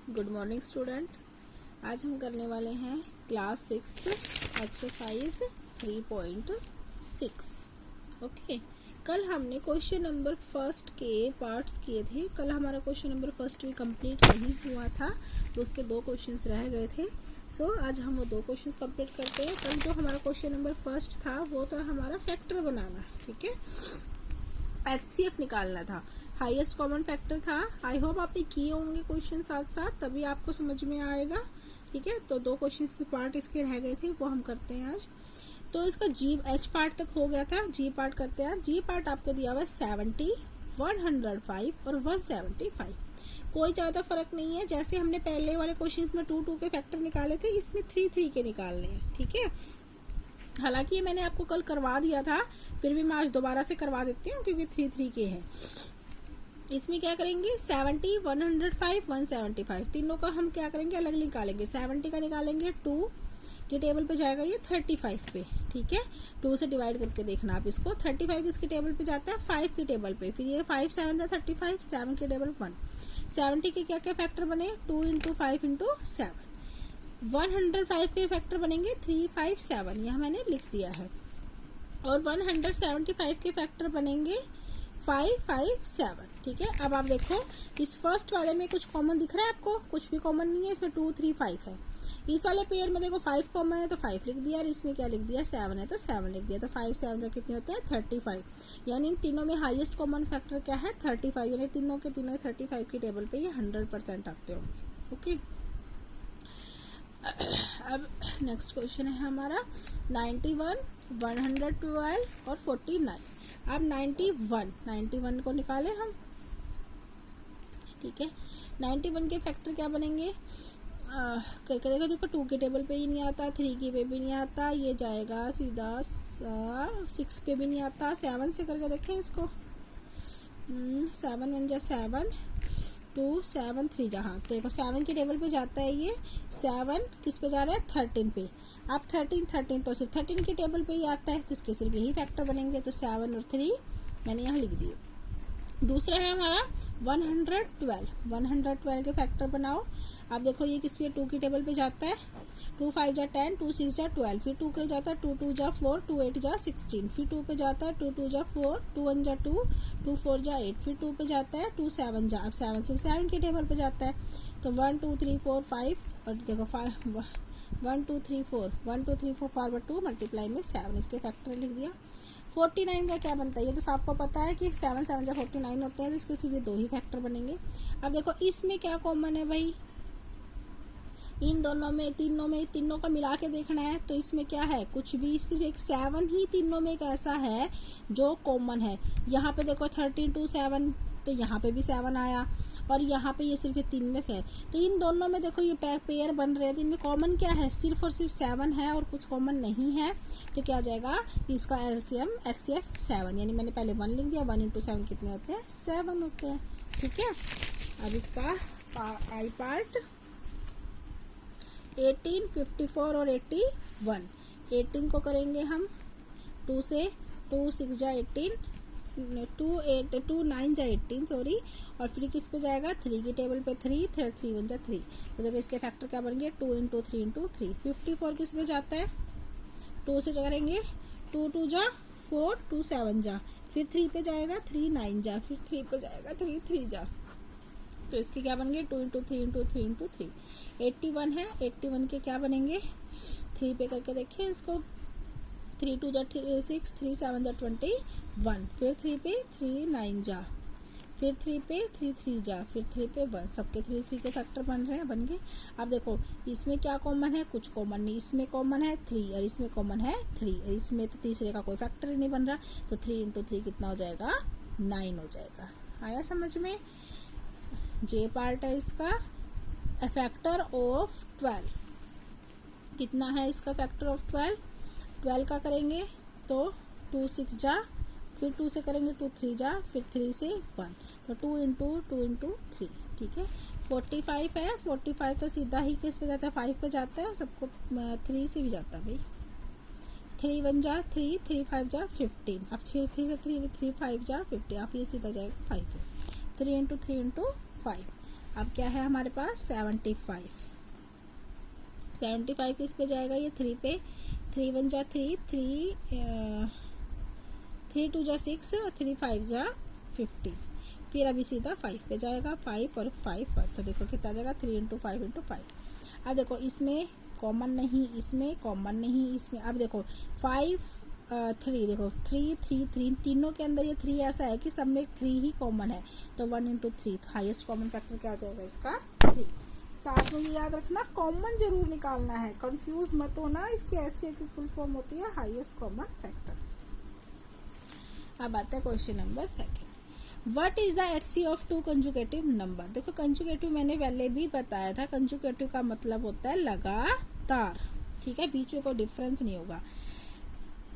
Good morning student. आज हम करने वाले हैं क्लास 6 एक्सरसाइज 3.6। ओके, कल हमने क्वेश्चन नंबर फर्स्ट के पार्ट्स किए थे। कल हमारा क्वेश्चन नंबर फर्स्ट भी कंप्लीट नहीं हुआ था, उसके 2 क्वेश्चंस रह गए थे। आज हम वो 2 क्वेश्चंस कंप्लीट करते हैं। कल जो हमारा क्वेश्चन नंबर फर्स्ट था वो था हमारा फैक्टर बनाना, ठीक है, HCF निकालना था, हाईएस्ट कॉमन फैक्टर था। आई होप आपने किए होंगे क्वेश्चन साथ साथ, तभी आपको समझ में आएगा, ठीक है। तो 2 क्वेश्चन पार्ट इसके रह गए थे, वो हम करते हैं आज। तो इसका जी एच पार्ट तक हो गया था, जी पार्ट करते हैं। जी पार्ट आपको दिया हुआ है 70, 105 और 175। कोई ज्यादा फर्क नहीं है, जैसे हमने पहले वाले क्वेश्चन में 2 के फैक्टर निकाले थे, इसमें 3 के निकालने हैं, ठीक है। हालांकि ये मैंने आपको कल करवा दिया था, फिर भी मैं आज दोबारा से करवा देती हूँ क्योंकि 3 के हैं। इसमें क्या करेंगे, 70, 105, 175 तीनों का हम क्या करेंगे, अलग निकालेंगे। 70 का निकालेंगे 2 के टेबल पे जाएगा, ये 35 पे, ठीक है। 2 से डिवाइड करके देखना आप इसको। 35 इसके टेबल पे जाता है 5 के टेबल पे, फिर ये 5 7 जा 35, 7 के टेबल 1। 70 के क्या क्या फैक्टर बने, 2 इंटू 5 इंटू 7। 105 के फैक्टर बनेंगे 3 5 7, यह मैंने लिख दिया है। और 175 के फैक्टर बनेंगे 5 5 7, ठीक है। अब आप देखो, इस फर्स्ट वाले में कुछ कॉमन दिख रहा है आपको? कुछ भी कॉमन नहीं है, इसमें 2 3 5 है। इस वाले पेयर में देखो 5 कॉमन है तो 5 लिख दिया, और इसमें क्या लिख दिया, 7 है तो 7 लिख दिया। तो 5 7 का कितने होते हैं, 35। यानी इन तीनों में हाईएस्ट कॉमन फैक्टर क्या है, 35। यानी तीनों के तीनों 35 की टेबल पे ये 100% आते होंगे। ओके, अब नेक्स्ट क्वेश्चन है हमारा 91, 112 और 49। अब 91 को निकाले हम, ठीक है। 91 के फैक्टर क्या बनेंगे, करके देखो 2 के टेबल पे ही नहीं आता, 3 के पे भी नहीं आता, ये जाएगा सीधा 6 पे भी नहीं आता। 7 से करके देखें इसको, 7 1 जा 7, 2 7 3 जहाँ देखो 7 के टेबल पे जाता है ये। 7 किस पे जा रहा है, 13 पे। अब 13 तो सिर्फ 13 के टेबल पे ही आता है, तो इसके सिर्फ यही फैक्टर बनेंगे। तो 7 और 3 मैंने यहाँ लिख दिए। दूसरा है हमारा 112 के फैक्टर बनाओ। अब देखो ये किस पे, 2 की टेबल पे जाता है। 2 5 जा 10, 2 6 जा 12, फिर 2 के जाता है 2 2 जा 4, 2 8 जा 16, फिर 2 पे जाता है 2 2 जा 4, 2 1 जा 2, 2 4 जा 8, फिर 2 पे जाता है 2 7 जा। अब 7 सिर्फ 7 के टेबल पे जाता है। तो 1 2 3 4 5, और देखो 5 1 2 3 4 1 2 3 4 फॉरवर्ड 2 मल्टीप्लाई में 7, इसके फैक्टर लिख दिया। 49 का क्या बनता है, ये तो आपको पता है कि 7 7 जब 49 होते हैं तो इसके सिर्फ 2 ही फैक्टर बनेंगे। अब देखो इसमें क्या कॉमन है भाई, इन दोनों में तीनों का मिला के देखना है। तो इसमें क्या है, कुछ भी, सिर्फ एक 7 ही तीनों में एक ऐसा है जो कॉमन है। यहाँ पे देखो 13 2 7, तो यहाँ पे भी 7 आया, और यहाँ पे ये सिर्फ 3 में से है। तो इन दोनों में देखो ये पेयर बन रहे हैं, तो इनमें कॉमन क्या है, सिर्फ और सिर्फ 7 है और कुछ कॉमन नहीं है। तो क्या आ जाएगा, इसका एलसीएम HCF 7, यानी मैंने पहले 1 लिख दिया। 1 इंटू 7 कितने होते हैं, 7 होते हैं, ठीक है। अब इसका आई पार्ट 18, 54 और 81। 18 को करेंगे हम 2 से, 2 6 जा 18, 2 9 जा 18 सॉरी, और फिर किस पे जाएगा, 3 की टेबल पे 3 3 1 जा 3। तो देखो इसके फैक्टर क्या बन गए, 2 इंटू 3 इंटू 3। 54 किस पे जाता है, 2 से करेंगे 2 2 जा 4, 2 7 जा, फिर 3 पे जाएगा 3 9 जा, फिर 3 पे जाएगा 3 3 जा। तो इसके क्या बन गए, 2 इंटू 3 इंटू 3 इंटू 3। 81 है, 81 के क्या बनेंगे, 3 पे करके देखिए इसको। 3 2 जा 6, 3 7 जा 21, फिर 3 पे 3 9 जा, फिर 3 पे 3 3 जा, फिर 3 पे 1। सबके 3 के फैक्टर बन गए। अब देखो इसमें क्या कॉमन है, कुछ कॉमन नहीं। इसमें कॉमन है 3 और इसमें कॉमन है 3, और इसमें तो तीसरे का कोई फैक्टर ही नहीं बन रहा। तो 3 इंटू 3 कितना हो जाएगा, 9 हो जाएगा। आया समझ में? जे पार्ट है इसका, फैक्टर ऑफ 12 कितना है, इसका फैक्टर ऑफ 12 का करेंगे तो 2 6 जा, फिर 2 से करेंगे 2 3 जा, फिर 3 से 1, तो 2 इंटू 2 इंटू 3, ठीक है। 45 है, 45 तो सीधा ही किस पे जाता है, 5 पे जाता है, सबको 3 से भी जाता है भाई। 3 1 जा 3, 3 5 जा 15, अब 3 से 3 5 जा 50, अब ये सीधा जाएगा 5 पे। 3 इंटू 3 इंटू 5, अब क्या है हमारे पास 75 किस पे जाएगा, ये 3 पे, 3 1 जा 3, 3 2 जा 6 और 3 5 जा 15, फिर अभी सीधा 5 पे जाएगा, 5 और 5 तो देखो कितना जाएगा 3 इंटू 5 इंटू 5। अब देखो इसमें कॉमन नहीं, इसमें कॉमन नहीं, इसमें अब देखो 5 3, देखो 3 3 3 तीनों के अंदर ये 3 ऐसा है कि सब में 3 ही कॉमन है, तो 1 इंटू 3 हाइएस्ट कॉमन फैक्टर क्या आ जाएगा इसका 3। साथ में ये याद रखना कॉमन जरूर निकालना है, कंफ्यूज मत होना, इसकी ऐसी की फुल फॉर्म होती है हाईएस्ट कॉमन फैक्टर। अब आता है question number 2, what is the HCF of 2 conjugative number. देखो कंजुगेटिव मैंने पहले भी बताया था, कंजुगेटिव का मतलब होता है लगातार, ठीक है, बीच में कोई डिफरेंस नहीं होगा।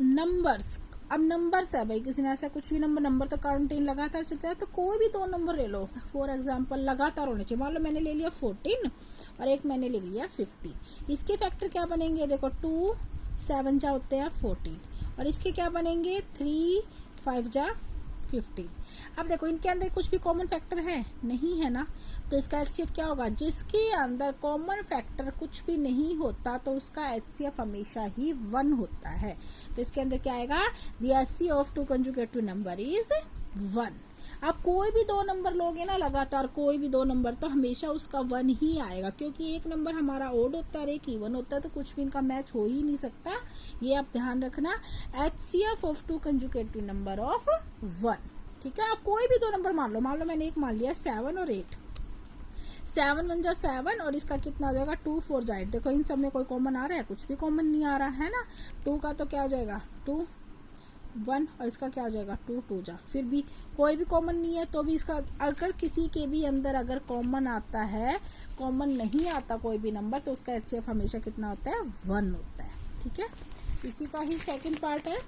नंबर्स, अब नंबर्स है भाई, किसी ने ऐसा कुछ भी नंबर तो काउंटिंग लगातार चलता है, तो कोई भी 2 नंबर ले लो, फॉर एग्जांपल लगातार होने चाहिए। मान लो मैंने ले लिया 14 और एक मैंने ले लिया 15, इसके फैक्टर क्या बनेंगे, देखो 2 7 जा होते हैं 14 और इसके क्या बनेंगे 3 5 जा 15। अब देखो इनके अंदर कुछ भी कॉमन फैक्टर है नहीं है ना, तो इसका HCF क्या होगा, जिसके अंदर कॉमन फैक्टर कुछ भी नहीं होता तो उसका HCF हमेशा ही 1 होता है। तो इसके अंदर क्या आएगा, the HCF of 2 conjugative number is 1। अब कोई भी 2 नंबर लोगे ना लगातार, कोई भी 2 नंबर, तो हमेशा उसका 1 ही आएगा, क्योंकि एक नंबर हमारा ओड होता है और एक इवन होता है, तो कुछ भी इनका मैच हो ही नहीं सकता, ये आप ध्यान रखना। HCF of 2 conjugative number of 1, ठीक है। आप कोई भी 2 नंबर मान लो मैंने एक मान लिया 7 और 8, 7 1 जा 7 और इसका कितना हो जाएगा 2 4 जा 8। देखो इन सब में कोई कॉमन आ रहा है, कुछ भी कॉमन नहीं आ रहा है ना, 2 का तो क्या हो जाएगा 2 1 और इसका क्या हो जाएगा 2 2 जा, फिर भी कोई भी कॉमन नहीं है, तो भी इसका अगर किसी के भी अंदर अगर कॉमन आता है, कॉमन नहीं आता कोई भी नंबर, तो उसका HCF हमेशा कितना होता है 1 होता है, ठीक है। इसी का ही सेकंड पार्ट है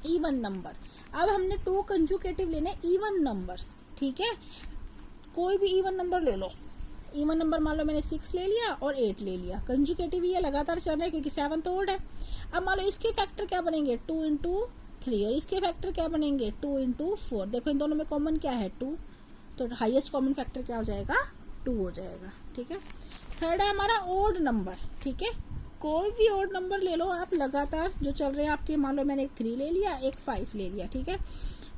इवन नंबर। अब हमने 2 कंजुगेटिव लेने इवन नंबर्स, ठीक है, कोई भी इवन नंबर ले लो। इवन नंबर मान लो मैंने 6 ले लिया और 8 ले लिया, कंजुगेटिव ये लगातार चल रहा है क्योंकि 7 तो ओड है। अब मान लो इसके फैक्टर क्या बनेंगे 2 इंटू 3 और इसके फैक्टर क्या बनेंगे 2 इंटू 4। देखो इन दोनों में कॉमन क्या है 2, तो हाईएस्ट कॉमन फैक्टर क्या हो जाएगा 2 हो जाएगा, ठीक है। थर्ड है हमारा ओड नंबर, ठीक है, कोई भी ओड नंबर ले लो आप लगातार जो चल रहे हैं आपके, मान लो मैंने एक 3 ले लिया, एक 5 ले लिया, ठीक है।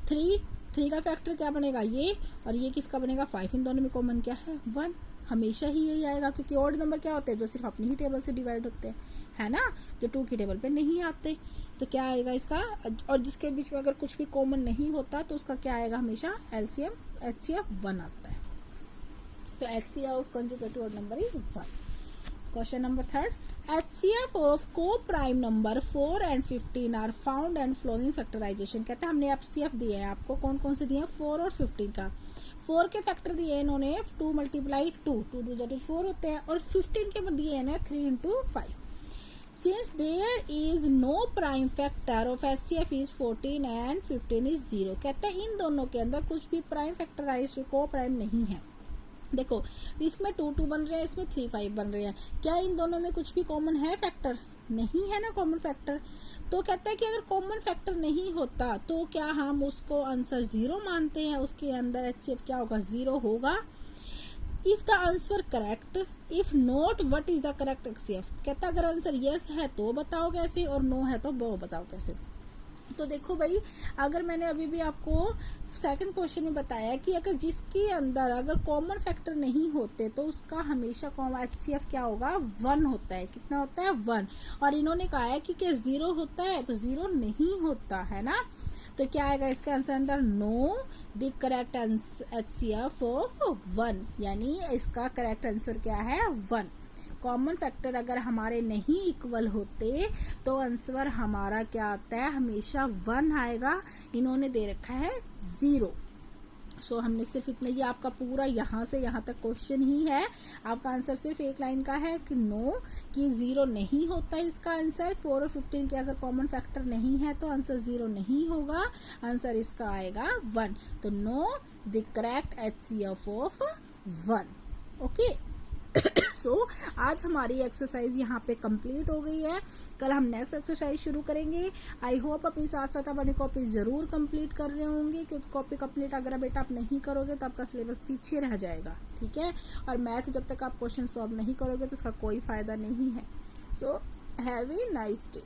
3 का फैक्टर क्या बनेगा ये, और ये किसका बनेगा 5, इन दोनों में कॉमन क्या है 1, हमेशा ही यही आएगा, क्योंकि ओड नंबर क्या होते हैं जो सिर्फ अपनी ही टेबल से डिवाइड होते हैं, है ना, जो 2 की टेबल पे नहीं आते। तो क्या आएगा इसका, और जिसके बीच में अगर कुछ भी कॉमन नहीं होता तो उसका क्या आएगा हमेशा HCF 1 आता है। तो HCF of consecutive odd number is 1। Question number 3, HCF of coprime number 4 and 15 are found and following factorisation. कहते हैं हमने HCF दिए हैं आपको, कौन कौन से दिए हैं 4 और 15 का। 4 के फैक्टर दिए इन्होंने 2 × 2 2 2 4 होते हैं, और 15 के दिए हैं 3 × 5। Since there is no prime factor of HCF is 14 and 15 is 0। कहते हैं इन दोनों के अंदर कुछ भी प्राइम फैक्टराइज को प्राइम नहीं है। देखो इसमें 2 2 बन रहे हैं, इसमें 3 5 बन रहे हैं, क्या इन दोनों में कुछ भी कॉमन है फैक्टर, नहीं है ना कॉमन फैक्टर। तो कहता है कि अगर कॉमन फैक्टर नहीं होता तो क्या हम उसको आंसर 0 मानते हैं, उसके अंदर HCF क्या होगा 0 होगा। If the answer correct, if not what is the correct HCF। कहता अगर आंसर यस है तो बताओ कैसे, और नो है तो वो बताओ कैसे। तो देखो भाई, अगर मैंने अभी भी आपको सेकंड क्वेश्चन में बताया कि अगर जिसके अंदर अगर कॉमन फैक्टर नहीं होते तो उसका हमेशा HCF क्या होगा 1 होता है। कितना होता है 1। और इन्होंने कहा है कि 0 होता है, तो 0 नहीं होता है ना। तो क्या आएगा इसके आंसर अंदर know the correct HCF of 1, यानी इसका करेक्ट आंसर क्या है 1। कॉमन फैक्टर अगर हमारे नहीं इक्वल होते तो आंसर हमारा क्या आता है हमेशा 1 आएगा। इन्होंने दे रखा है 0। सो हमने सिर्फ इतना, ये आपका पूरा यहाँ से यहाँ तक क्वेश्चन ही है। आपका आंसर सिर्फ एक लाइन का है कि नो, कि 0 नहीं होता इसका आंसर। 4 और 15 के अगर कॉमन फैक्टर नहीं है तो आंसर 0 नहीं होगा, आंसर इसका आएगा 1। तो know the correct HCF of 1। Okay so आज हमारी एक्सरसाइज यहाँ पे कंप्लीट हो गई है। कल हम नेक्स्ट एक्सरसाइज शुरू करेंगे। आई होप अपनी साथ साथ अपनी कॉपी जरूर कंप्लीट कर रहे होंगे, क्योंकि कॉपी कंप्लीट अगर बेटा आप नहीं करोगे तो आपका सिलेबस पीछे रह जाएगा, ठीक है। और मैथ जब तक आप क्वेश्चन सॉल्व नहीं करोगे तो उसका कोई फायदा नहीं है। So have a nice day.